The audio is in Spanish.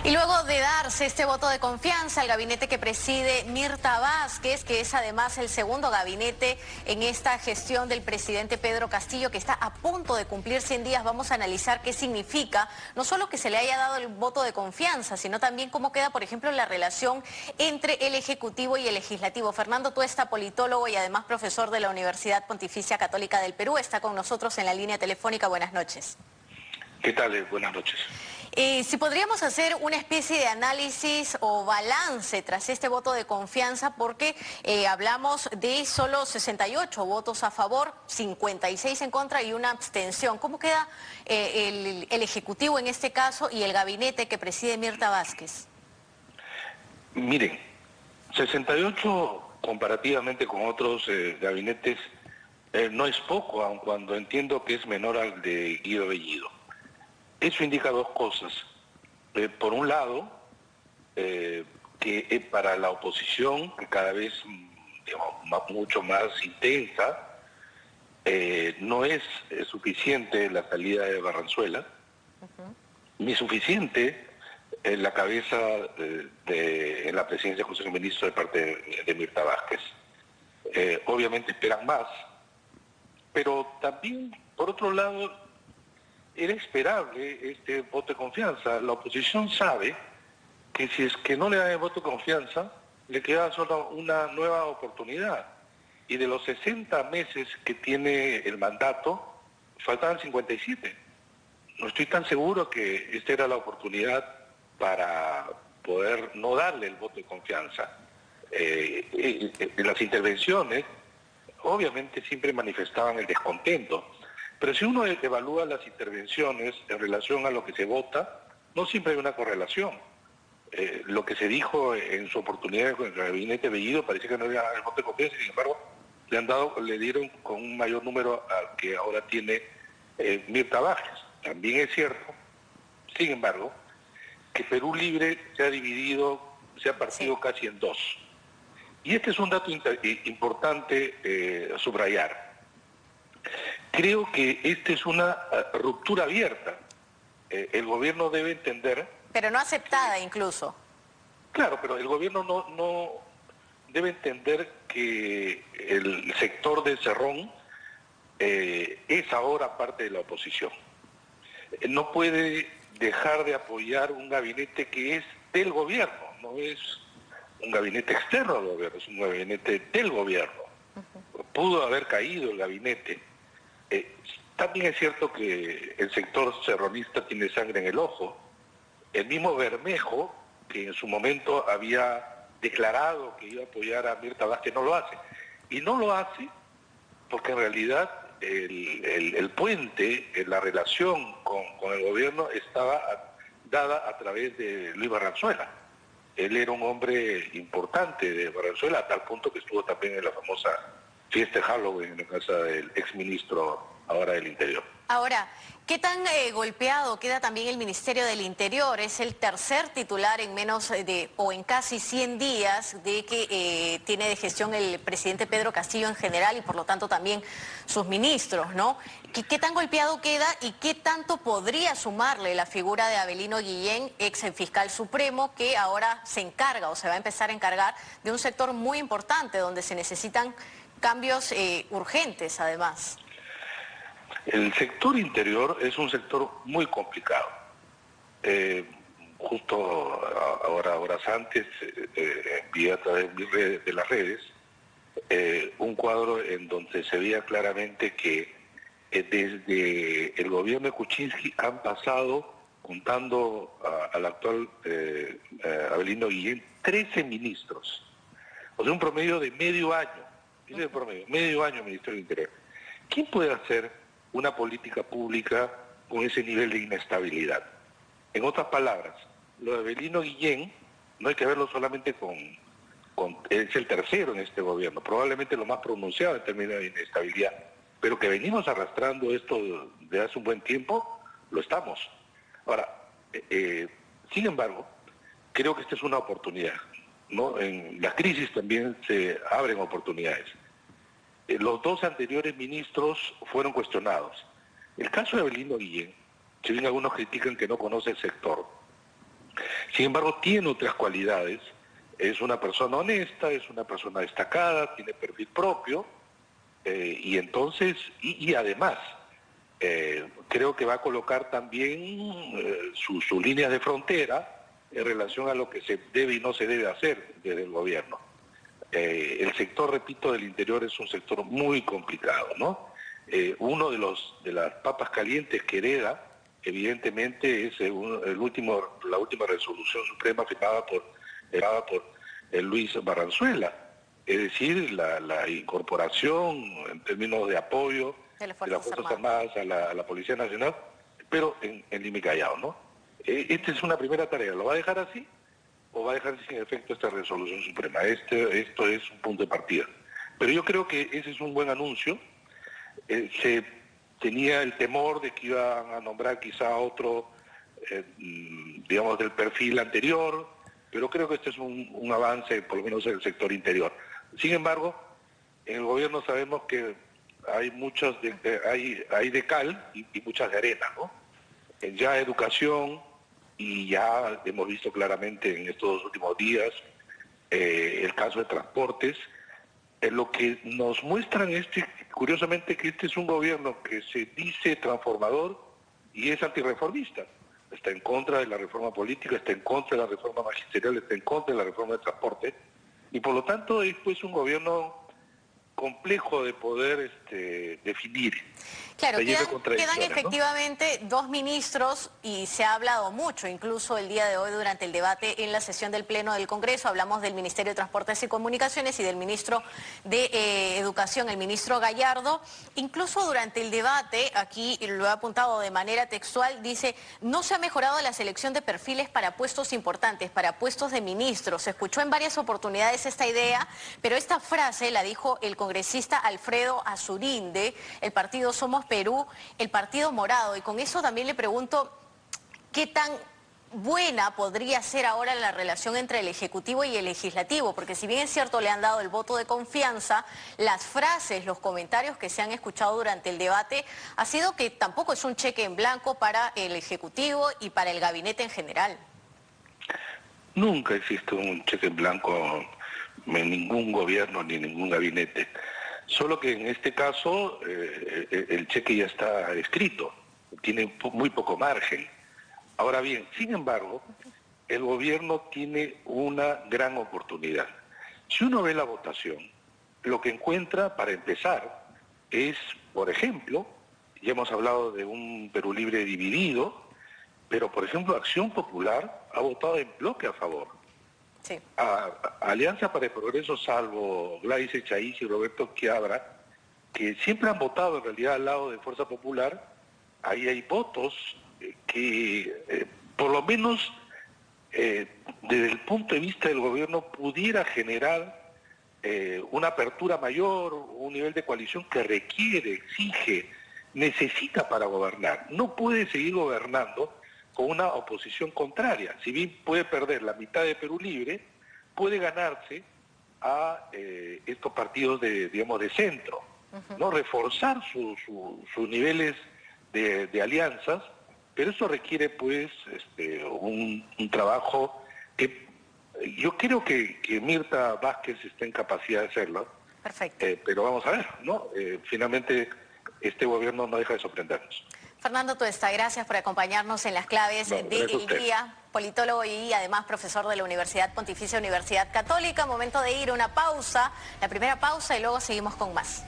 Y luego de darse este voto de confianza al gabinete que preside Mirta Vázquez, que es además el segundo gabinete en esta gestión del presidente Pedro Castillo, que está a punto de cumplir 100 días, vamos a analizar qué significa, no solo que se le haya dado el voto de confianza, sino también cómo queda, por ejemplo, la relación entre el Ejecutivo y el Legislativo. Fernando Tuesta, politólogo y además profesor de la Universidad Pontificia Católica del Perú, está con nosotros en la línea telefónica. Buenas noches. ¿Qué tal? Buenas noches. Si podríamos hacer una especie de análisis o balance tras este voto de confianza, porque hablamos de solo 68 votos a favor, 56 en contra y una abstención. ¿Cómo queda el Ejecutivo en este caso y el gabinete que preside Mirta Vázquez? Miren, 68 comparativamente con otros gabinetes no es poco, aun cuando entiendo que es menor al de Guido Bellido. Eso indica dos cosas. Por un lado, que para la oposición, que cada vez mucho más intensa, no es suficiente la salida de Barranzuela, ni suficiente la cabeza en la presidencia del Consejo de Ministros de parte de Mirta Vázquez. Obviamente esperan más, pero también, por otro lado, era esperable este voto de confianza. La oposición sabe que si es que no le dan el voto de confianza, le queda solo una nueva oportunidad. Y de los 60 meses que tiene el mandato, faltaban 57. No estoy tan seguro que esta era la oportunidad para poder no darle el voto de confianza. En las intervenciones, obviamente siempre manifestaban el descontento. Pero si uno evalúa las intervenciones en relación a lo que se vota, no siempre hay una correlación. Lo que se dijo en su oportunidad con el gabinete Bellido parece que no era el voto de confianza, sin embargo, le dieron con un mayor número al que ahora tiene Mirta Vázquez. También es cierto, sin embargo, que Perú Libre se ha dividido, se ha partido casi en dos. Y este es un dato importante subrayar. Creo que esta es una ruptura abierta. El gobierno debe entender... Pero no aceptada incluso. Claro, pero el gobierno no debe entender que el sector de Cerrón es ahora parte de la oposición. No puede dejar de apoyar un gabinete que es del gobierno, no es un gabinete externo al gobierno, es un gabinete del gobierno. Pudo haber caído el gabinete. También es cierto que el sector cerronista tiene sangre en el ojo. El mismo Bermejo, que en su momento había declarado que iba a apoyar a Mirta Vázquez, no lo hace. Y no lo hace porque en realidad el puente, la relación con el gobierno estaba dada a través de Luis Barranzuela. Él era un hombre importante de Barranzuela, a tal punto que estuvo también en la famosa fiesta de Halloween en la casa del exministro ahora del Interior. Ahora, ¿qué tan golpeado queda también el Ministerio del Interior? Es el tercer titular en menos de, o en casi 100 días de que tiene de gestión el presidente Pedro Castillo en general y por lo tanto también sus ministros, ¿no? ¿Qué tan golpeado queda y qué tanto podría sumarle la figura de Avelino Guillén, ex fiscal supremo, que ahora se encarga o se va a empezar a encargar de un sector muy importante donde se necesitan cambios urgentes además? El sector interior es un sector muy complicado. Justo horas antes envié a través de las redes un cuadro en donde se veía claramente que desde el gobierno de Kuczynski han pasado, contando al actual Avelino Guillén, 13 ministros. O sea, un promedio de medio año. Ese es el promedio, medio año Ministerio del Interior. ¿Quién puede hacer una política pública con ese nivel de inestabilidad? En otras palabras, lo de Avelino Guillén no hay que verlo solamente es el tercero en este gobierno, probablemente lo más pronunciado en términos de inestabilidad, pero que venimos arrastrando esto de hace un buen tiempo, lo estamos. Ahora, sin embargo, creo que esta es una oportunidad, ¿no? En la crisis también se abren oportunidades. Los dos anteriores ministros fueron cuestionados. El caso de Avelino Guillén, si bien algunos critican que no conoce el sector, Sin embargo, tiene otras cualidades. Es una persona honesta, es una persona destacada, tiene perfil propio, y entonces, y además, creo que va a colocar también sus líneas de frontera en relación a lo que se debe y no se debe hacer desde el gobierno. El sector, repito, del interior es un sector muy complicado, ¿no? Uno de las papas calientes que hereda, evidentemente, es la última resolución suprema firmada por Luis Barranzuela, es decir, la incorporación en términos de apoyo de las Fuerzas Armadas a la Policía Nacional, pero en Lima y Callao, ¿no? Esta es una primera tarea. ¿Lo va a dejar así o va a dejar sin efecto esta resolución suprema? Esto es un punto de partida. Pero yo creo que ese es un buen anuncio. Se tenía el temor de que iban a nombrar quizá otro, digamos, del perfil anterior, pero creo que este es un avance, por lo menos en el sector interior. Sin embargo, en el gobierno sabemos que hay hay de cal y muchas de arena, ¿no? Ya educación, y ya hemos visto claramente en estos últimos días el caso de transportes, lo que nos muestran curiosamente, que este es un gobierno que se dice transformador y es antirreformista. Está en contra de la reforma política, está en contra de la reforma magisterial, está en contra de la reforma de transporte, y por lo tanto es pues un gobierno complejo de poder definir. Claro, quedan efectivamente, ¿no?, dos ministros, y se ha hablado mucho, incluso el día de hoy durante el debate en la sesión del Pleno del Congreso, hablamos del Ministerio de Transportes y Comunicaciones y del ministro de Educación, el ministro Gallardo. Incluso durante el debate, aquí lo he apuntado de manera textual, dice: no se ha mejorado la selección de perfiles para puestos importantes, para puestos de ministros. Se escuchó en varias oportunidades esta idea, pero esta frase la dijo el congresista Alfredo Azurinde, el partido Somos Perú, el Partido Morado, y con eso también le pregunto qué tan buena podría ser ahora la relación entre el Ejecutivo y el Legislativo, porque si bien es cierto le han dado el voto de confianza, las frases, los comentarios que se han escuchado durante el debate ha sido que tampoco es un cheque en blanco para el Ejecutivo y para el gabinete en general. Nunca existe un cheque en blanco en ningún gobierno ni en ningún gabinete. Solo que en este caso el cheque ya está escrito, tiene muy poco margen. Ahora bien, sin embargo, el gobierno tiene una gran oportunidad. Si uno ve la votación, lo que encuentra, para empezar, es, por ejemplo, ya hemos hablado de un Perú Libre dividido, pero por ejemplo Acción Popular ha votado en bloque a favor. Sí. Alianza para el Progreso, salvo Gladys Echaíz y Roberto Quiabra, que siempre han votado en realidad al lado de Fuerza Popular, ahí hay votos que por lo menos desde el punto de vista del gobierno pudiera generar una apertura mayor, un nivel de coalición que requiere, exige, necesita para gobernar. No puede seguir gobernando con una oposición contraria. Si bien puede perder la mitad de Perú Libre, puede ganarse a estos partidos de centro, ¿no? Reforzar sus niveles de alianzas, pero eso requiere pues un trabajo que yo creo que Mirta Vázquez está en capacidad de hacerlo. Perfecto. Pero vamos a ver, ¿no? Finalmente este gobierno no deja de sorprendernos. Fernando Tuesta, gracias por acompañarnos en las claves del día, politólogo y además profesor de la Universidad Pontificia Universidad Católica. Momento de ir a una pausa, la primera pausa, y luego seguimos con más.